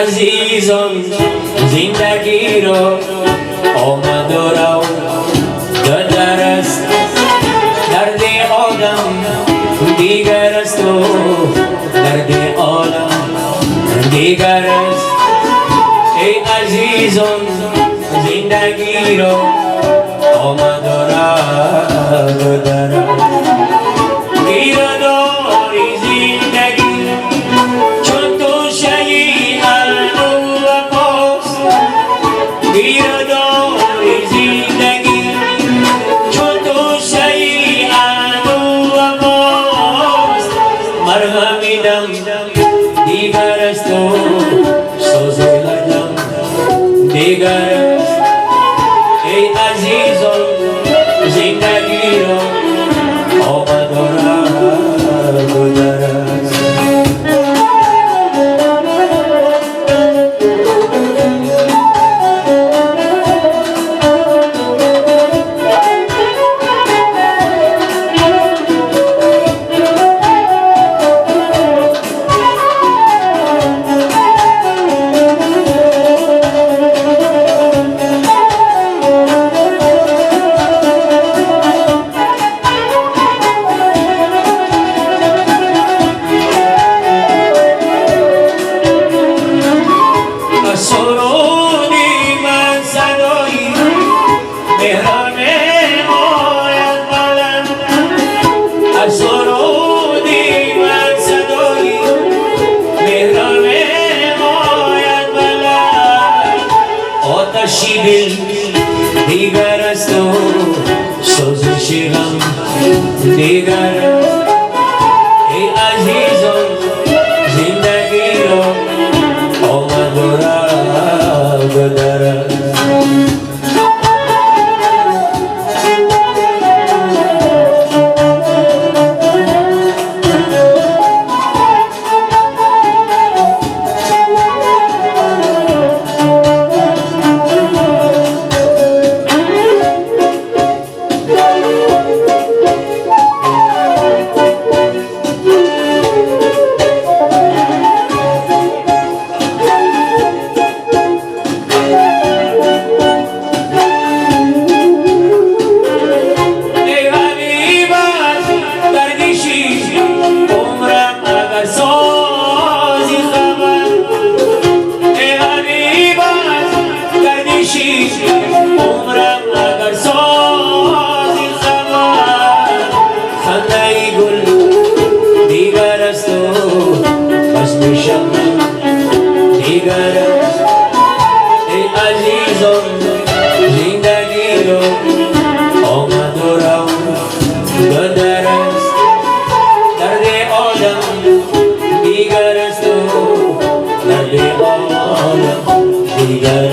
عزیزان زندگی را آمد و رو دگر است. درد آدم دیگر است و درد عالم دیگر است. ای عزیزان زندگی را آمد و رو دگر است. گیرداری زندگی چون توشه عدو و پاس. گیرداری زندگی چون توشه عدو و پاس. مرهمی دم دیگر است و سوز هر دم دیگر است. ای عزیزان زندگی را آمد و رو در است. سرودی من صدایی مهران آید بلند. سرودی من صدایی مهران آید بلند. آتشی دل دیگر است و سوزش غم دیگر است. ای عزیزان زندگی را آمد و رو در است. عمرم اگر سازی خبر خنده گل دیگر است و بسم شبنم دیگر است. ای عزیزان زندگی را آمد و رو در است. درد آدم دیگر است و درد عالم دیگر است.